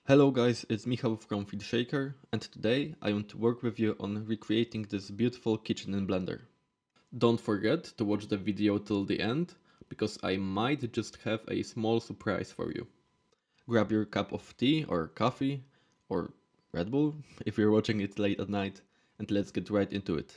Hello guys, it's Michał from Feedshaker, and today I want to work with you on recreating this beautiful kitchen in Blender. Don't forget to watch the video till the end, because I might just have a small surprise for you. Grab your cup of tea or coffee, or Red Bull, if you're watching it late at night, and let's get right into it.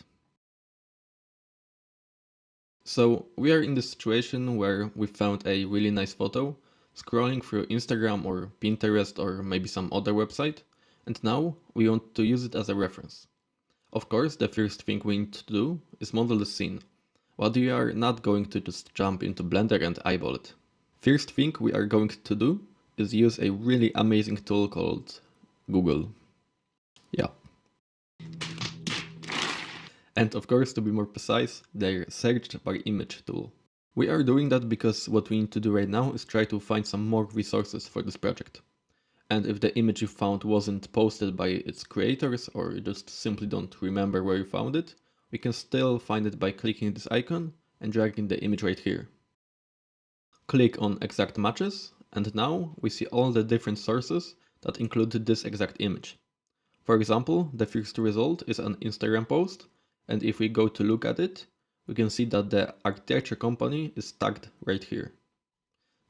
So we are in this situation where we found a really nice photo, scrolling through Instagram or Pinterest or maybe some other website, and now we want to use it as a reference. Of course, the first thing we need to do is model the scene, but we are not going to just jump into Blender and eyeball it. First thing we are going to do is use a really amazing tool called Google. Yeah. And of course, to be more precise, their search by image tool. We are doing that because what we need to do right now is try to find some more resources for this project. And if the image you found wasn't posted by its creators or you just simply don't remember where you found it, we can still find it by clicking this icon and dragging the image right here. Click on exact matches, and now we see all the different sources that include this exact image. For example, the first result is an Instagram post, and if we go to look at it, we can see that the architecture company is tagged right here.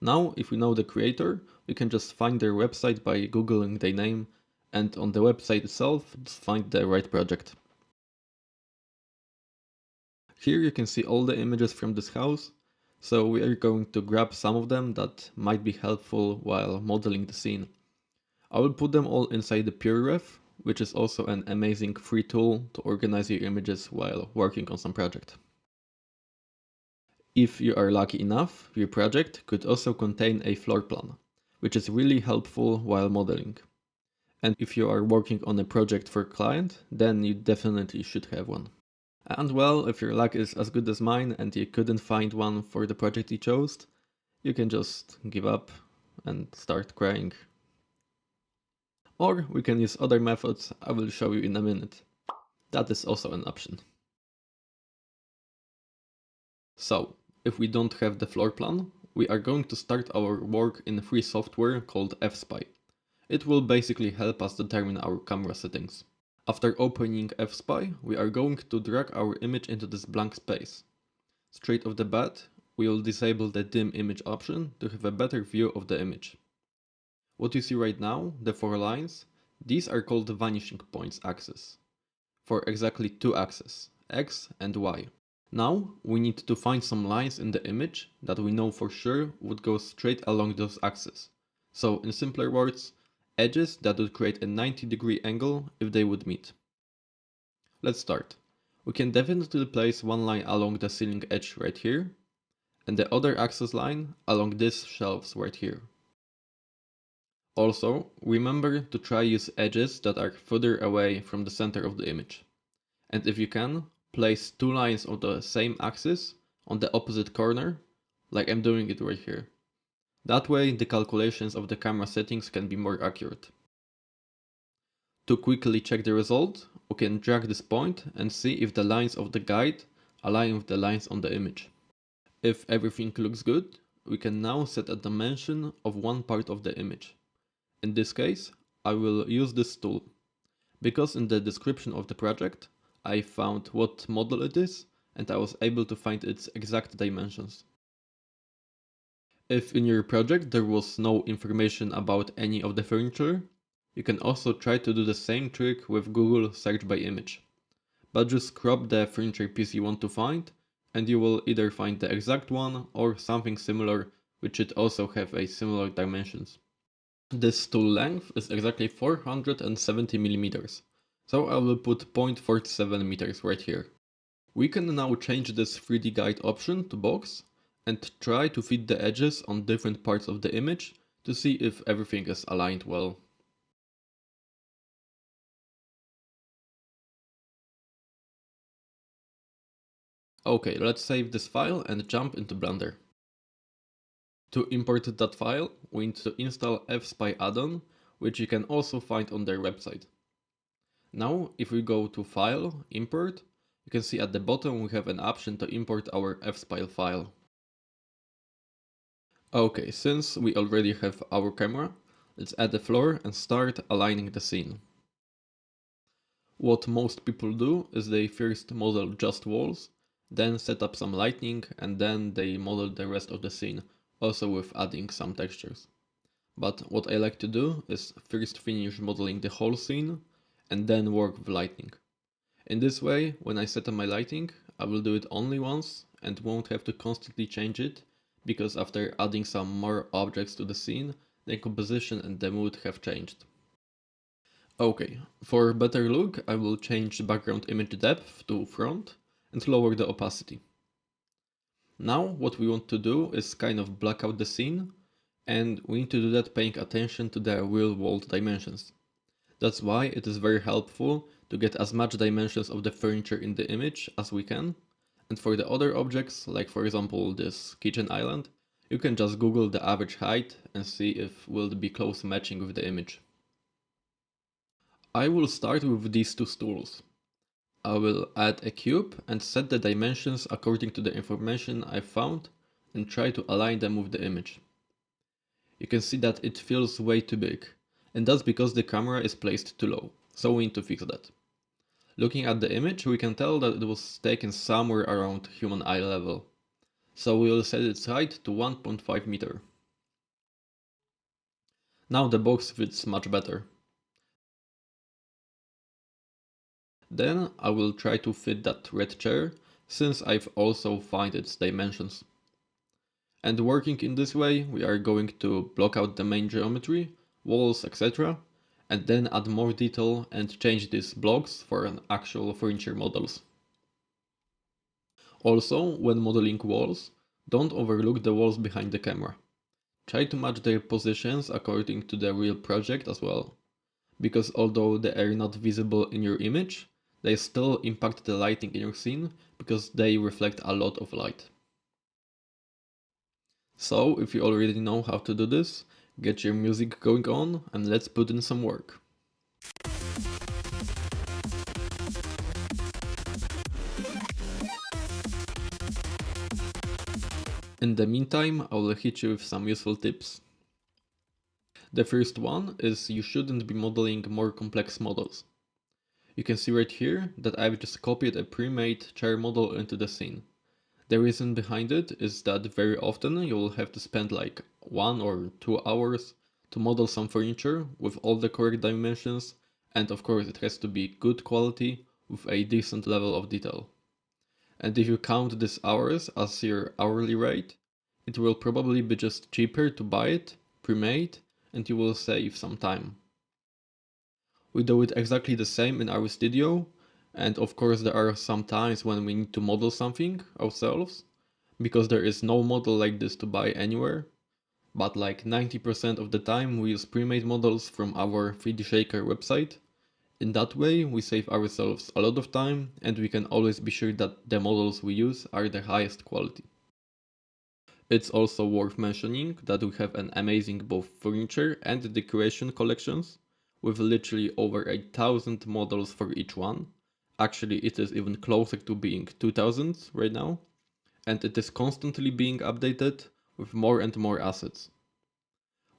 Now, if we know the creator, we can just find their website by googling their name, and on the website itself, just find the right project. Here you can see all the images from this house, so we are going to grab some of them that might be helpful while modeling the scene. I will put them all inside the PureRef, which is also an amazing free tool to organize your images while working on some project. If you are lucky enough, your project could also contain a floor plan, which is really helpful while modeling. And if you are working on a project for a client, then you definitely should have one. And well, if your luck is as good as mine and you couldn't find one for the project you chose, you can just give up and start crying. Or we can use other methods I will show you in a minute. That is also an option. So, if we don't have the floor plan, we are going to start our work in free software called FSpy. It will basically help us determine our camera settings. After opening FSpy, we are going to drag our image into this blank space. Straight off the bat, we will disable the dim image option to have a better view of the image. What you see right now, the 4 lines, these are called the vanishing points axes, for exactly 2 axes, X and Y. Now we need to find some lines in the image that we know for sure would go straight along those axes. So in simpler words, edges that would create a 90-degree angle if they would meet. Let's start. We can definitely place one line along the ceiling edge right here, and the other axis line along these shelves right here. Also, remember to try use edges that are further away from the center of the image. And if you can, place 2 lines of the same axis on the opposite corner, like I'm doing it right here. That way the calculations of the camera settings can be more accurate. To quickly check the result, we can drag this point and see if the lines of the guide align with the lines on the image. If everything looks good, we can now set a dimension of one part of the image. In this case, I will use this tool, because in the description of the project, I found what model it is, and I was able to find its exact dimensions. If in your project there was no information about any of the furniture, you can also try to do the same trick with Google search by image. But just crop the furniture piece you want to find, and you will either find the exact one or something similar which should also have a similar dimensions. This tool length is exactly 470 millimeters, so I will put 0.47 meters right here. We can now change this 3D guide option to box and try to fit the edges on different parts of the image to see if everything is aligned well. Okay, let's save this file and jump into Blender. To import that file, we need to install FSpy add-on, which you can also find on their website. Now, if we go to File, Import, you can see at the bottom we have an option to import our FSpy file. Okay, since we already have our camera, Let's add the floor and start aligning the scene. What most people do is they first model just walls, then set up some lighting, and then they model the rest of the scene, also with adding some textures. But what I like to do is first finish modeling the whole scene, and then work with lighting. In this way, when I set up my lighting, I will do it only once and won't have to constantly change it, because after adding some more objects to the scene, the composition and the mood have changed. Okay, for a better look, I will change the background image depth to front and lower the opacity. Now what we want to do is kind of black out the scene, and we need to do that paying attention to the real world dimensions. That's why it is very helpful to get as much dimensions of the furniture in the image as we can, and for the other objects, like for example this kitchen island, you can just Google the average height and see if will be close matching with the image. I will start with these two stools. I will add a cube and set the dimensions according to the information I found and try to align them with the image. You can see that it feels way too big, and that's because the camera is placed too low, so we need to fix that. Looking at the image, we can tell that it was taken somewhere around human eye level, so we will set its height to 1.5 meter. Now the box fits much better. Then I will try to fit that red chair, since I've also found its dimensions. And working in this way, we are going to block out the main geometry, walls, etc. and then add more detail and change these blocks for an actual furniture models. Also, when modeling walls, don't overlook the walls behind the camera. Try to match their positions according to the real project as well, because although they are not visible in your image, they still impact the lighting in your scene because they reflect a lot of light. So, if you already know how to do this, get your music going on and let's put in some work. In the meantime, I will hit you with some useful tips. The first one is you shouldn't be modeling more complex models. You can see right here that I've just copied a pre-made chair model into the scene. The reason behind it is that very often you will have to spend like 1 or 2 hours to model some furniture with all the correct dimensions, and of course it has to be good quality with a decent level of detail. And if you count these hours as your hourly rate, it will probably be just cheaper to buy it pre-made and you will save some time. We do it exactly the same in our studio, and of course there are some times when we need to model something ourselves, because there is no model like this to buy anywhere, but like 90% of the time we use pre-made models from our 3D Shaker website. In that way we save ourselves a lot of time and we can always be sure that the models we use are the highest quality. It's also worth mentioning that we have an amazing both furniture and decoration collections, with literally over 1,000 models for each one. Actually, it is even closer to being 2,000 right now, and it is constantly being updated with more and more assets.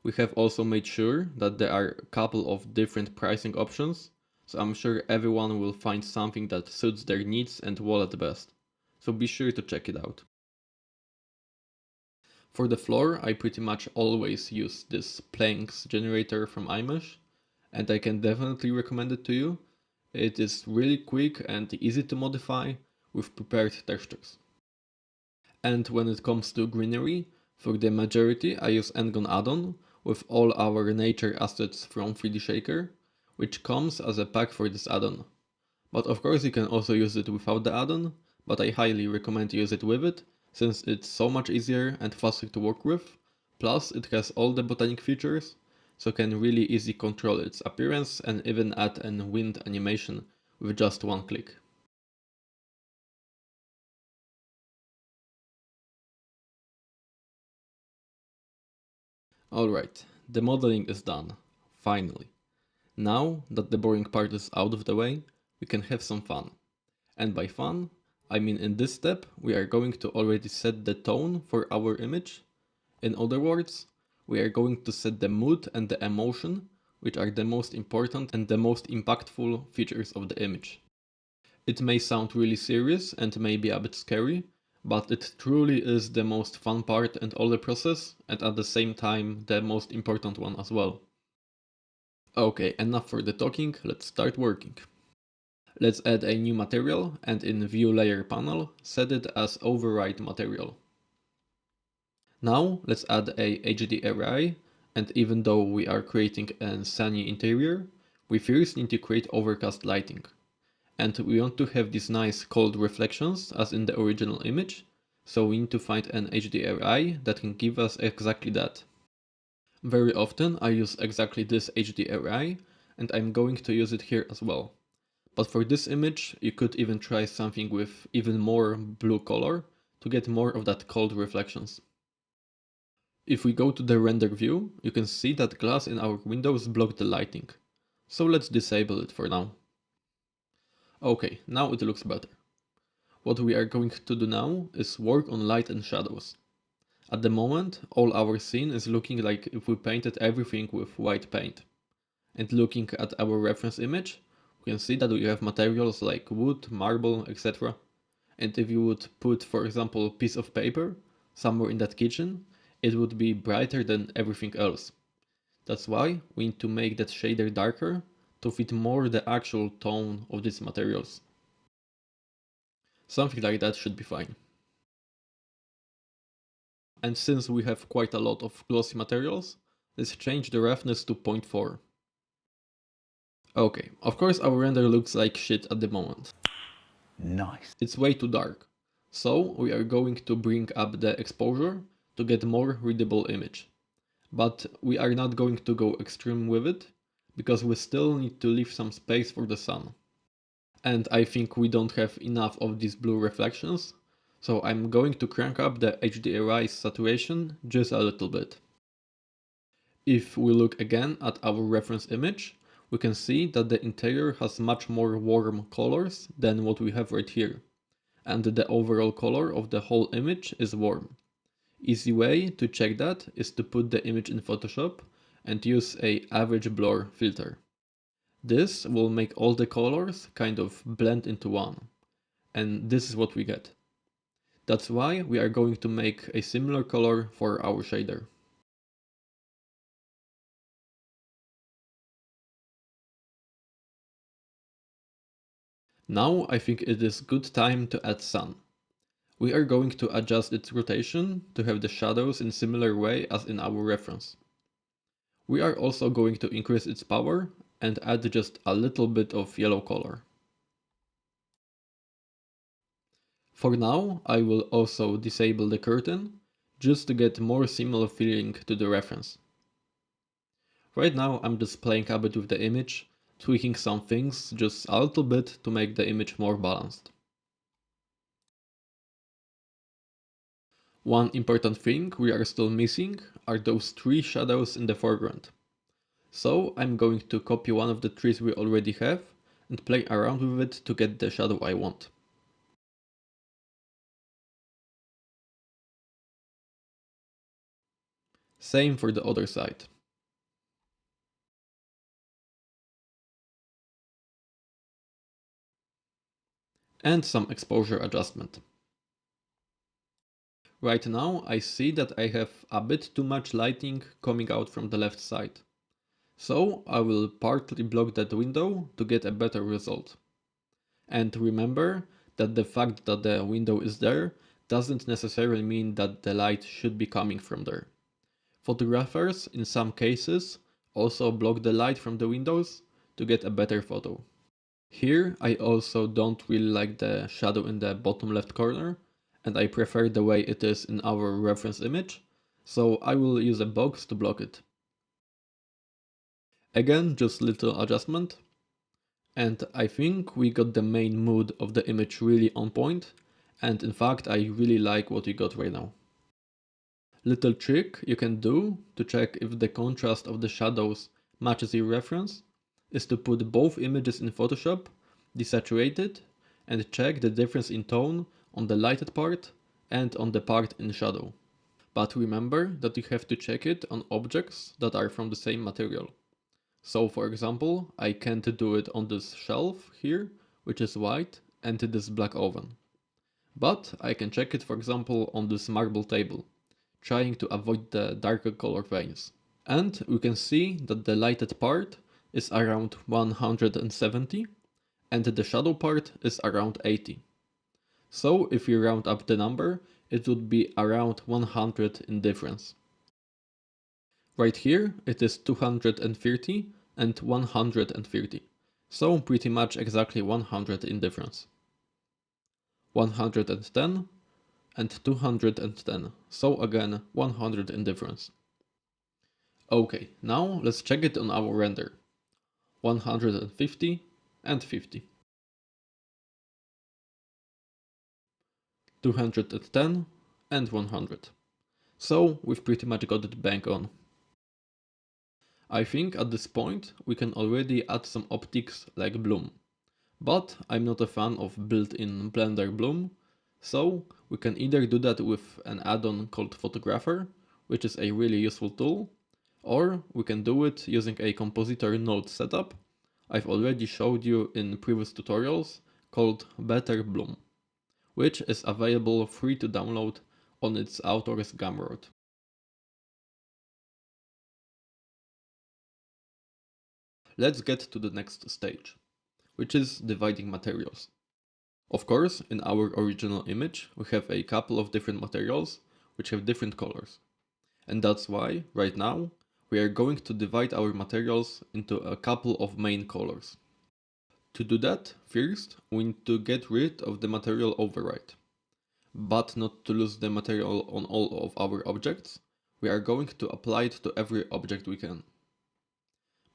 We have also made sure that there are a couple of different pricing options, so I'm sure everyone will find something that suits their needs and wallet best. So be sure to check it out. For the floor, I pretty much always use this planks generator from iMesh, and I can definitely recommend it to you. It is really quick and easy to modify with prepared textures. And when it comes to greenery, for the majority I use Ngon add-on with all our nature assets from 3D Shaker, which comes as a pack for this add-on. But of course you can also use it without the add-on, but I highly recommend you use it with it, since it's so much easier and faster to work with, plus it has all the botanic features, so can really easy control its appearance and even add an wind animation with just one click. Alright, the modeling is done, finally. Now that the boring part is out of the way, we can have some fun. And by fun, I mean in this step we are going to already set the tone for our image. In other words, we are going to set the mood and the emotion, which are the most important and the most impactful features of the image. It may sound really serious and maybe a bit scary, but it truly is the most fun part and all the process, and at the same time the most important one as well. Okay, enough for the talking, let's start working. Let's add a new material and in View Layer panel, set it as Override Material. Now let's add a HD array, and even though we are creating a sunny interior, we first need to create overcast lighting. And we want to have these nice cold reflections as in the original image, so we need to find an HD array that can give us exactly that. Very often I use exactly this HD array, and I'm going to use it here as well. But for this image, you could even try something with even more blue color to get more of that cold reflections. If we go to the render view, you can see that glass in our windows block the lighting. So let's disable it for now. Okay, now it looks better. What we are going to do now is work on light and shadows. At the moment, all our scene is looking like if we painted everything with white paint. And looking at our reference image, we can see that we have materials like wood, marble, etc. And if you would put, for example, a piece of paper somewhere in that kitchen, it would be brighter than everything else. That's why we need to make that shader darker to fit more the actual tone of these materials. Something like that should be fine. And since we have quite a lot of glossy materials, let's change the roughness to 0.4. Okay, of course our render looks like shit at the moment. Nice. It's way too dark. So we are going to bring up the exposure to get more readable image. But we are not going to go extreme with it, because we still need to leave some space for the sun. And I think we don't have enough of these blue reflections, so I'm going to crank up the HDRI saturation just a little bit. If we look again at our reference image, we can see that the interior has much more warm colors than what we have right here, and the overall color of the whole image is warm. Easy way to check that is to put the image in Photoshop and use a average blur filter. This will make all the colors kind of blend into one, and this is what we get. That's why we are going to make a similar color for our shader. Now I think it is good time to add sun. We are going to adjust its rotation to have the shadows in similar way as in our reference. We are also going to increase its power and add just a little bit of yellow color. For now, I will also disable the curtain, just to get more similar feeling to the reference. Right now I'm just playing a bit with the image, tweaking some things just a little bit to make the image more balanced. One important thing we are still missing are those tree shadows in the foreground. So I'm going to copy one of the trees we already have and play around with it to get the shadow I want. Same for the other side. And some exposure adjustment. Right now I see that I have a bit too much lighting coming out from the left side. So I will partly block that window to get a better result. And remember that the fact that the window is there doesn't necessarily mean that the light should be coming from there. Photographers, in some cases, also block the light from the windows to get a better photo. Here I also don't really like the shadow in the bottom left corner, and I prefer the way it is in our reference image, so I will use a box to block it. Again, just little adjustment. And I think we got the main mood of the image really on point, and in fact I really like what we got right now. Little trick you can do to check if the contrast of the shadows matches your reference is to put both images in Photoshop, desaturate it, and check the difference in tone on the lighted part and on the part in shadow. But remember that you have to check it on objects that are from the same material. So for example, I can't do it on this shelf here, which is white, and this black oven. But I can check it, for example, on this marble table, trying to avoid the darker color veins. And we can see that the lighted part is around 170 and the shadow part is around 80. So if we round up the number, it would be around 100 in difference. Right here it is 230 and 130, so pretty much exactly 100 in difference. 110 and 210, so again 100 in difference. Okay, now let's check it on our render. 150 and 50. 210 and 100. So we've pretty much got it bang on. I think at this point we can already add some optics like bloom. But I'm not a fan of built-in Blender bloom, so we can either do that with an add-on called Photographer, which is a really useful tool, or we can do it using a compositor node setup I've already showed you in previous tutorials called Better Bloom, which is available free to download on its author's Gumroad. Let's get to the next stage, which is dividing materials. Of course, in our original image, we have a couple of different materials which have different colors. And that's why, right now, we are going to divide our materials into a couple of main colors. To do that, first, we need to get rid of the material override. But not to lose the material on all of our objects, we are going to apply it to every object we can.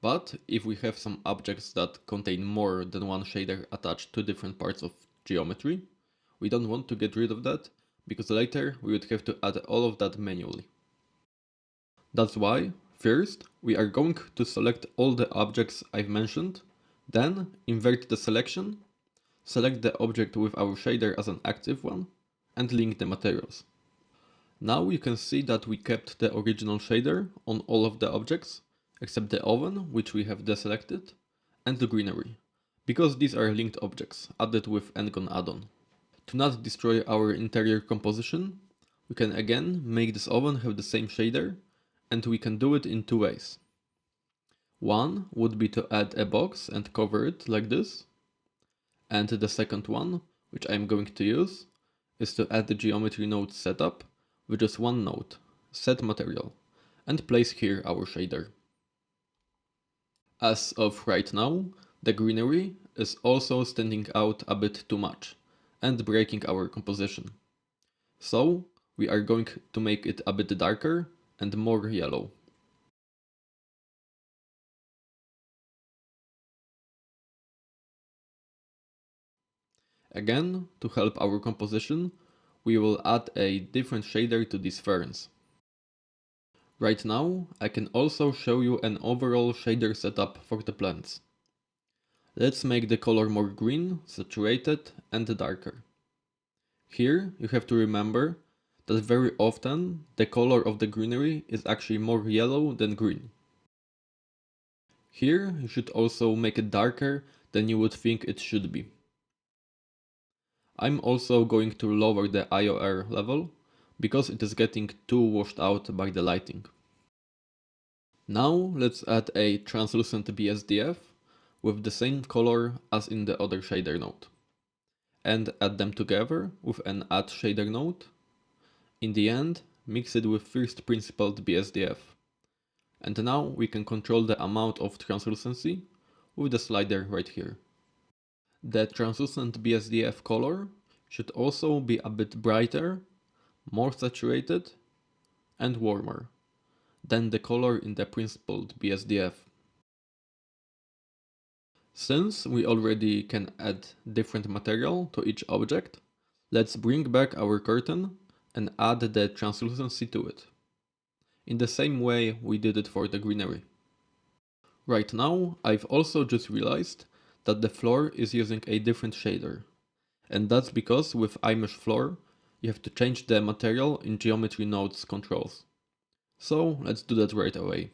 But if we have some objects that contain more than one shader attached to different parts of geometry, we don't want to get rid of that, because later we would have to add all of that manually. That's why, first, we are going to select all the objects I've mentioned, then invert the selection, select the object with our shader as an active one, and link the materials. Now you can see that we kept the original shader on all of the objects, except the oven, which we have deselected, and the greenery, because these are linked objects added with Ngon add-on. To not destroy our interior composition, we can again make this oven have the same shader, and we can do it in two ways. One would be to add a box and cover it like this, and the second one, which I'm going to use, is to add the geometry node setup with just one node, set material, and place here our shader. As of right now, the greenery is also standing out a bit too much and breaking our composition. So we are going to make it a bit darker and more yellow. Again, to help our composition, we will add a different shader to these ferns. Right now, I can also show you an overall shader setup for the plants. Let's make the color more green, saturated, and darker. Here, you have to remember that very often the color of the greenery is actually more yellow than green. Here, you should also make it darker than you would think it should be. I'm also going to lower the IOR level, because it is getting too washed out by the lighting. Now let's add a translucent BSDF with the same color as in the other shader node, and add them together with an add shader node. In the end, mix it with first principled BSDF. And now we can control the amount of translucency with the slider right here. The translucent BSDF color should also be a bit brighter, more saturated, and warmer than the color in the principled BSDF. Since we already can add different material to each object, let's bring back our curtain and add the translucency to it, in the same way we did it for the greenery. Right now, I've also just realized that the floor is using a different shader, and that's because with iMesh Floor, you have to change the material in geometry nodes controls. So let's do that right away.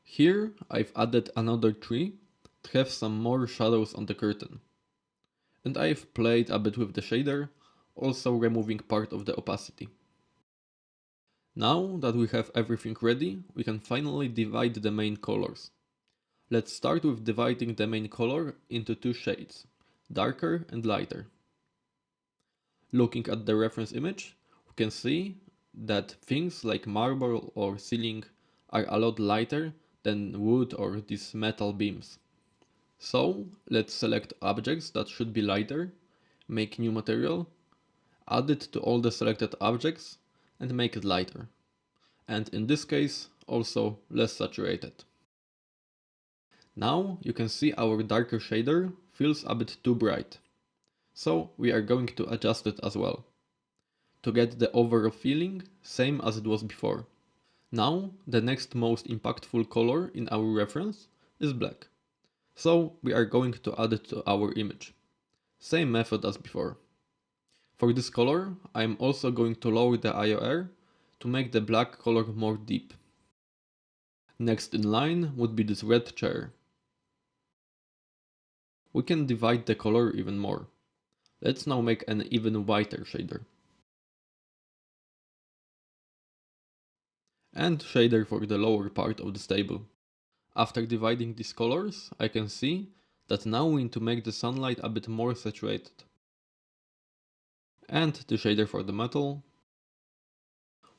Here I've added another tree to have some more shadows on the curtain. And I've played a bit with the shader, also removing part of the opacity. Now that we have everything ready, we can finally divide the main colors. Let's start with dividing the main color into two shades, darker and lighter. Looking at the reference image, we can see that things like marble or ceiling are a lot lighter than wood or these metal beams. So let's select objects that should be lighter, make new material, add it to all the selected objects and make it lighter. And in this case, also less saturated. Now you can see our darker shader feels a bit too bright. So we are going to adjust it as well, to get the overall feeling same as it was before. Now the next most impactful color in our reference is black. So we are going to add it to our image. Same method as before. For this color, I am also going to lower the IOR to make the black color more deep. Next in line would be this red chair. We can divide the color even more. Let's now make an even whiter shader. And shader for the lower part of this table. After dividing these colors, I can see that now we need to make the sunlight a bit more saturated. And the shader for the metal.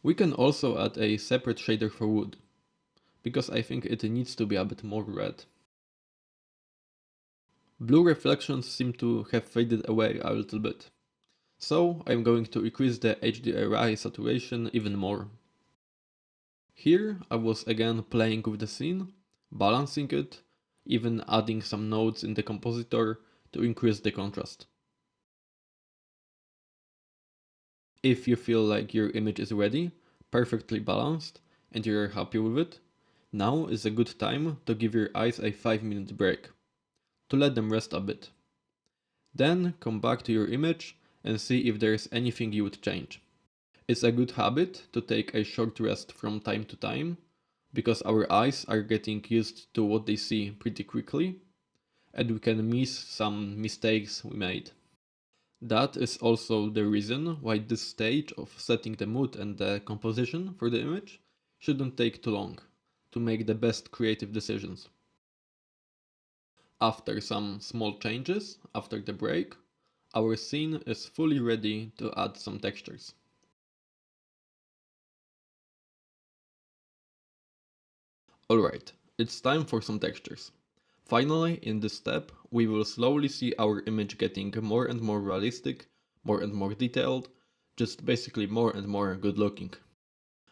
We can also add a separate shader for wood, because I think it needs to be a bit more red. Blue reflections seem to have faded away a little bit, so I'm going to increase the HDRI saturation even more. Here I was again playing with the scene, balancing it, even adding some nodes in the compositor to increase the contrast. If you feel like your image is ready, perfectly balanced, and you're happy with it, now is a good time to give your eyes a 5-minute break, to let them rest a bit. Then come back to your image and see if there is anything you would change. It's a good habit to take a short rest from time to time, because our eyes are getting used to what they see pretty quickly, and we can miss some mistakes we made. That is also the reason why this stage of setting the mood and the composition for the image shouldn't take too long to make the best creative decisions. After some small changes, after the break, our scene is fully ready to add some textures. Alright, it's time for some textures. Finally, in this step, we will slowly see our image getting more and more realistic, more and more detailed, just basically more and more good looking.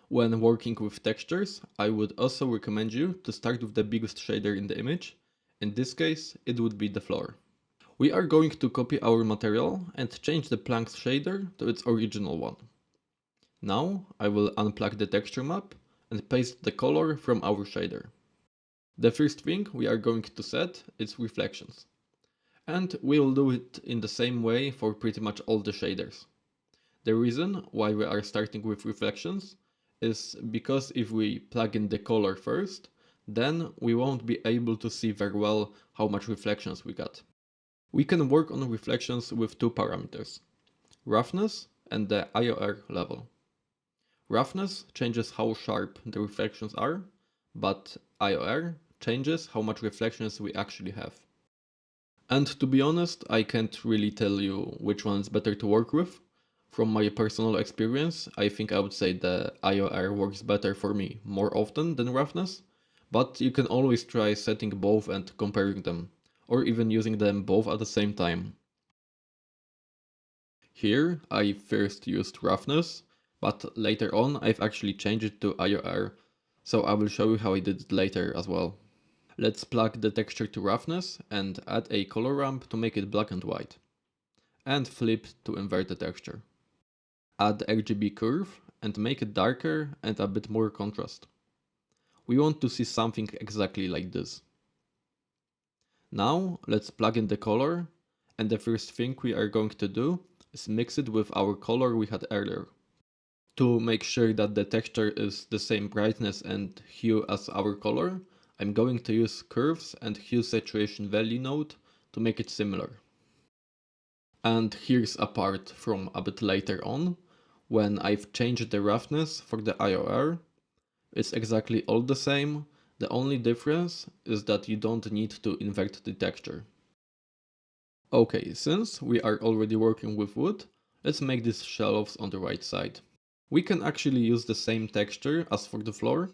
When working with textures, I would also recommend you to start with the biggest shader in the image. In this case, it would be the floor. We are going to copy our material and change the planks shader to its original one. Now I will unplug the texture map and paste the color from our shader. The first thing we are going to set is reflections. And we will do it in the same way for pretty much all the shaders. The reason why we are starting with reflections is because if we plug in the color first, then we won't be able to see very well how much reflections we got. We can work on reflections with two parameters, roughness and the IOR level. Roughness changes how sharp the reflections are, but IOR changes how much reflections we actually have. And to be honest, I can't really tell you which one is better to work with. From my personal experience, I think I would say the IOR works better for me more often than roughness, but you can always try setting both and comparing them, or even using them both at the same time. Here I first used roughness, but later on I've actually changed it to IOR, so I will show you how I did it later as well. Let's plug the texture to roughness and add a color ramp to make it black and white. And flip to invert the texture. Add RGB curve and make it darker and a bit more contrast. We want to see something exactly like this. Now let's plug in the color, and the first thing we are going to do is mixed with our color we had earlier. To make sure that the texture is the same brightness and hue as our color, I'm going to use curves and hue saturation value node to make it similar. And here's a part from a bit later on, when I've changed the roughness for the IOR. It's exactly all the same, the only difference is that you don't need to invert the texture. Okay, since we are already working with wood, let's make these shelves on the right side. We can actually use the same texture as for the floor,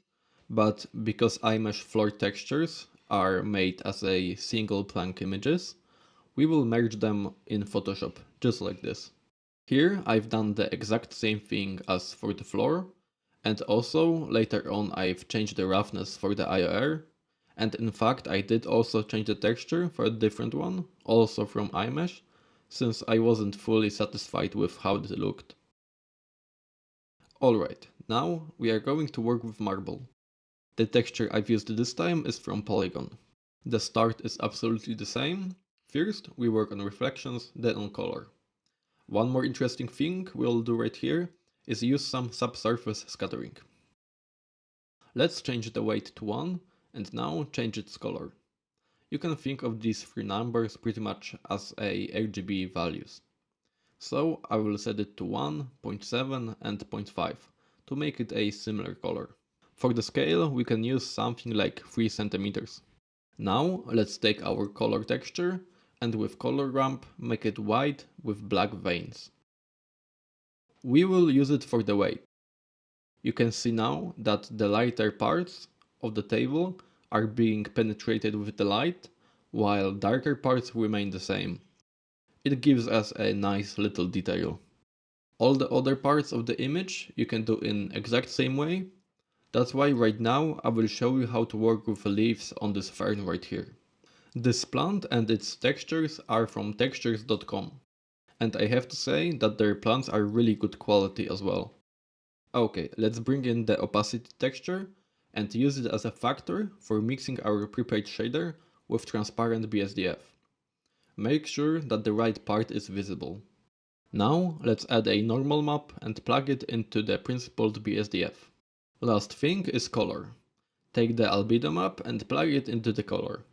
but because iMesh floor textures are made as a single plank images, we will merge them in Photoshop, just like this. Here I've done the exact same thing as for the floor, and also later on I've changed the roughness for the IOR, and in fact I did also change the texture for a different one, also from iMesh, since I wasn't fully satisfied with how it looked. Alright, now we are going to work with marble. The texture I've used this time is from Polygon. The start is absolutely the same. First, we work on reflections, then on color. One more interesting thing we'll do right here is use some subsurface scattering. Let's change the weight to 1 and now change its color. You can think of these three numbers pretty much as a RGB values. So I will set it to 1, 0.7 and 0.5 to make it a similar color. For the scale we can use something like 3 centimeters. Now let's take our color texture and with color ramp make it white with black veins. We will use it for the weight. You can see now that the lighter parts of the table are being penetrated with the light, while darker parts remain the same. It gives us a nice little detail. All the other parts of the image you can do in exact same way. That's why right now I will show you how to work with the leaves on this fern right here. This plant and its textures are from textures.com, and I have to say that their plants are really good quality as well. Okay, let's bring in the opacity texture and use it as a factor for mixing our prepared shader with transparent BSDF. Make sure that the right part is visible. Now let's add a normal map and plug it into the principled BSDF. Last thing is color. Take the albedo map and plug it into the color.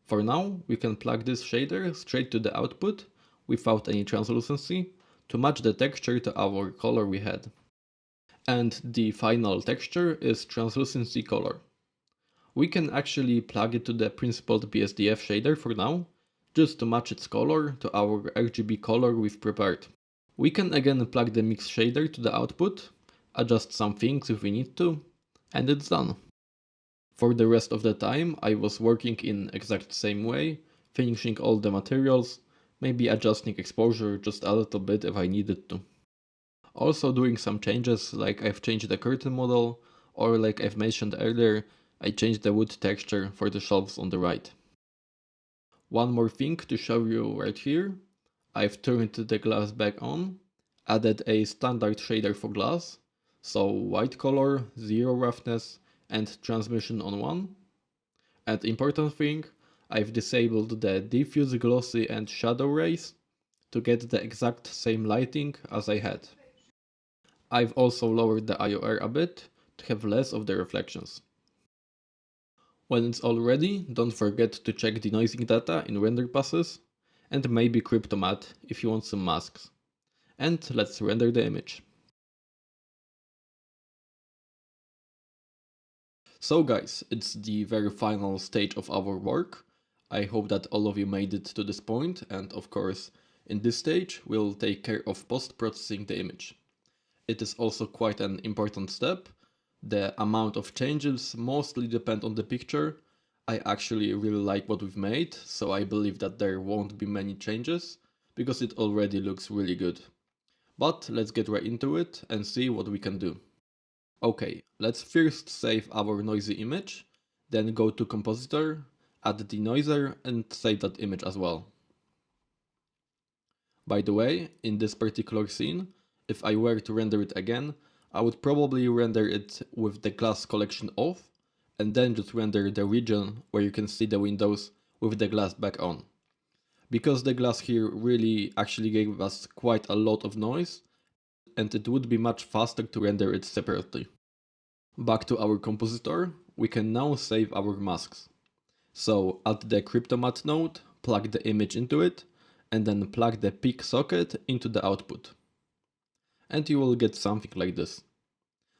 For now, we can plug this shader straight to the output without any translucency to match the texture to our color we had. And the final texture is translucency color. We can actually plug it to the principled BSDF shader for now, just to match its color to our RGB color we've prepared. We can again plug the mix shader to the output, adjust some things if we need to, and it's done. For the rest of the time I was working in exact same way, finishing all the materials, maybe adjusting exposure just a little bit if I needed to. Also doing some changes, like I've changed the curtain model, or like I've mentioned earlier, I changed the wood texture for the shelves on the right. One more thing to show you right here, I've turned the glass back on, added a standard shader for glass, so white color, zero roughness, and transmission on 1. And important thing, I've disabled the diffuse glossy and shadow rays to get the exact same lighting as I had. I've also lowered the IOR a bit to have less of the reflections. When it's all ready, don't forget to check denoising data in render passes and maybe cryptomatte if you want some masks. And let's render the image. So guys, it's the very final stage of our work. I hope that all of you made it to this point, and of course, in this stage, we'll take care of post-processing the image. It is also quite an important step. The amount of changes mostly depend on the picture. I actually really like what we've made, so I believe that there won't be many changes, because it already looks really good. But let's get right into it and see what we can do. Okay, let's first save our noisy image, then go to Compositor, add the denoiser and save that image as well. By the way, in this particular scene, if I were to render it again, I would probably render it with the glass collection off, and then just render the region where you can see the windows with the glass back on. because the glass here really actually gave us quite a lot of noise, and it would be much faster to render it separately. Back to our compositor, we can now save our masks. So add the CryptoMatte node, plug the image into it, and then plug the peak socket into the output. And you will get something like this.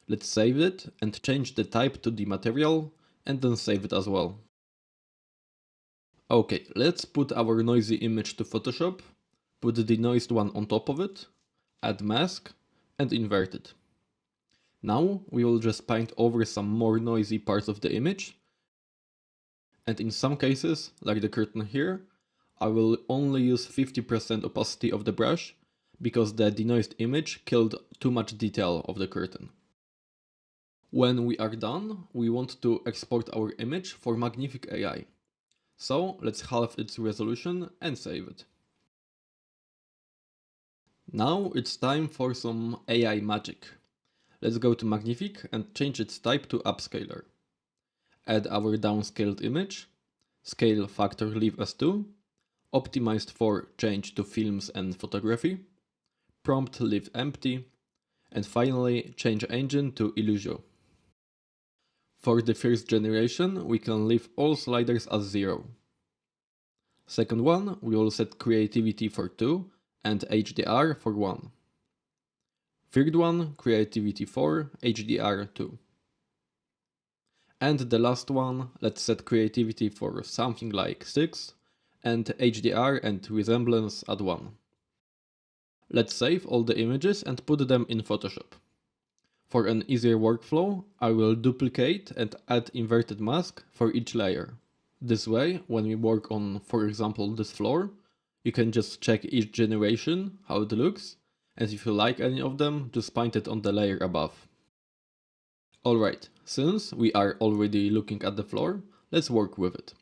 Let's save it and change the type to the material, and then save it as well. Okay, let's put our noisy image to Photoshop, put the denoised one on top of it, add mask, and invert it. Now we will just paint over some more noisy parts of the image, and in some cases, like the curtain here, I will only use 50% opacity of the brush, because the denoised image killed too much detail of the curtain. When we are done, we want to export our image for Magnific AI. So let's halve its resolution and save it. Now it's time for some AI magic. Let's go to Magnific and change its type to upscaler. Add our downscaled image, scale factor leave as 2, optimized for change to films and photography, prompt leave empty, and finally change engine to Illusio. For the first generation, we can leave all sliders as 0. Second one, we will set creativity for 2 and HDR for 1. Third one, creativity 4, HDR 2. And the last one, let's set creativity for something like 6 and HDR and resemblance at 1. Let's save all the images and put them in Photoshop. For an easier workflow, I will duplicate and add inverted mask for each layer. This way, when we work on, for example, this floor, you can just check each generation, how it looks, and if you like any of them, just paint it on the layer above. Alright, since we are already looking at the floor, let's work with it.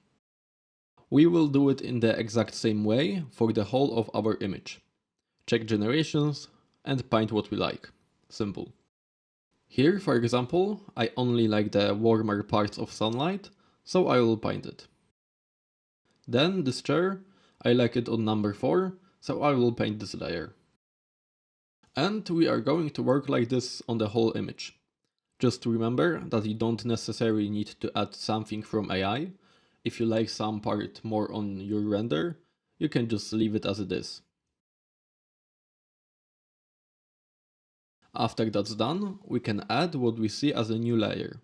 We will do it in the exact same way for the whole of our image. Check generations and paint what we like. Simple. Here, for example, I only like the warmer parts of sunlight, so I will paint it. Then this chair, I like it on number 4, so I will paint this layer. And we are going to work like this on the whole image. Just remember that you don't necessarily need to add something from AI. If you like some part more on your render, you can just leave it as it is. After that's done, we can add what we see as a new layer.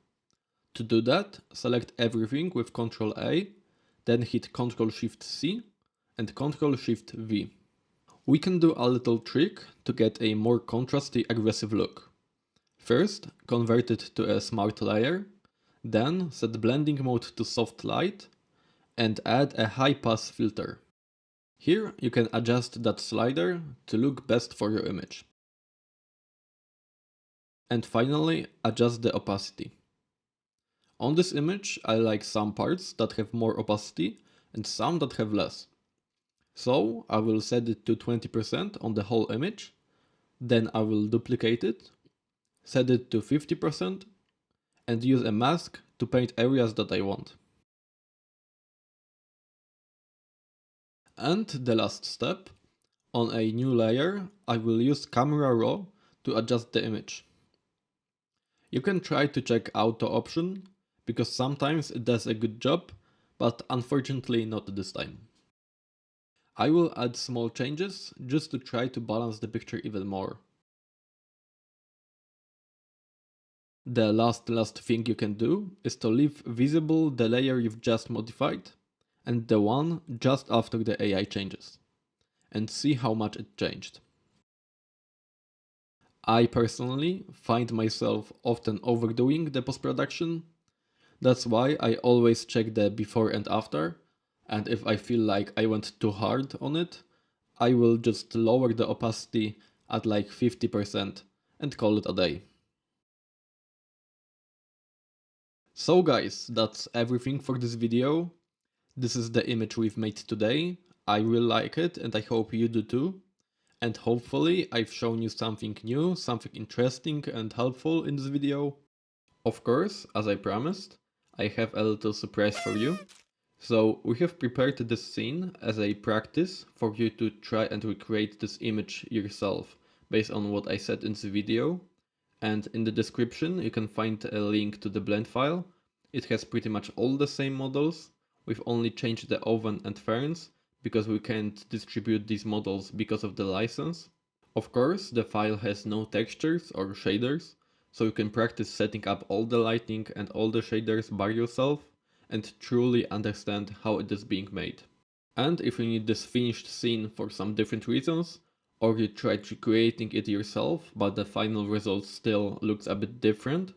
To do that, select everything with Ctrl A, then hit Ctrl Shift C and Ctrl Shift V. We can do a little trick to get a more contrasty, aggressive look. First, convert it to a smart layer, then set blending mode to soft light, and add a high pass filter. Here you can adjust that slider to look best for your image. And finally, adjust the opacity. On this image, I like some parts that have more opacity and some that have less. So I will set it to 20% on the whole image, then I will duplicate it, set it to 50%, and use a mask to paint areas that I want. And the last step, on a new layer, I will use Camera Raw to adjust the image. You can try to check Auto option, because sometimes it does a good job, but unfortunately not this time. I will add small changes just to try to balance the picture even more. The last thing you can do is to leave visible the layer you've just modified and the one just after the AI changes, and see how much it changed. I personally find myself often overdoing the post-production. That's why I always check the before and after, and if I feel like I went too hard on it, I will just lower the opacity at like 50% and call it a day. So guys, that's everything for this video. This is the image we've made today. I really like it and I hope you do too. And hopefully I've shown you something new, something interesting and helpful in this video. Of course, as I promised, I have a little surprise for you. So we have prepared this scene as a practice for you to try and recreate this image yourself based on what I said in the video. And in the description you can find a link to the blend file. It has pretty much all the same models. We've only changed the oven and ferns because we can't distribute these models because of the license. Of course, the file has no textures or shaders, so you can practice setting up all the lighting and all the shaders by yourself and truly understand how it is being made. And if you need this finished scene for some different reasons, or you tried recreating it yourself but the final result still looks a bit different,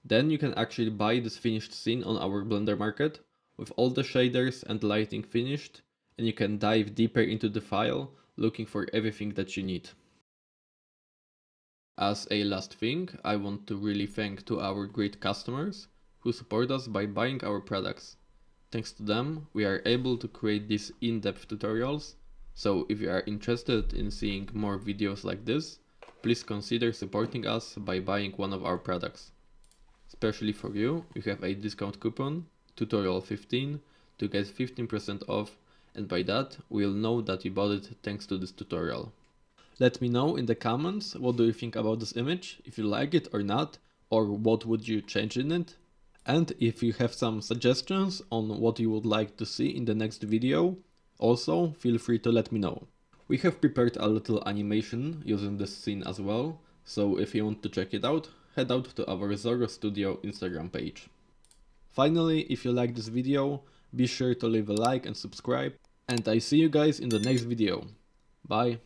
then you can actually buy this finished scene on our Blender market with all the shaders and lighting finished, and you can dive deeper into the file looking for everything that you need. As a last thing, I want to really thank to our great customers who support us by buying our products. Thanks to them, we are able to create these in-depth tutorials, so if you are interested in seeing more videos like this, please consider supporting us by buying one of our products. Especially for you, we have a discount coupon, tutorial15, to get 15% off, and by that, we'll know that you bought it thanks to this tutorial. Let me know in the comments what do you think about this image, if you like it or not, or what would you change in it. And if you have some suggestions on what you would like to see in the next video, also feel free to let me know. We have prepared a little animation using this scene as well, so if you want to check it out, head out to our Zorro Studio Instagram page. Finally, if you like this video, be sure to leave a like and subscribe, and I see you guys in the next video. Bye!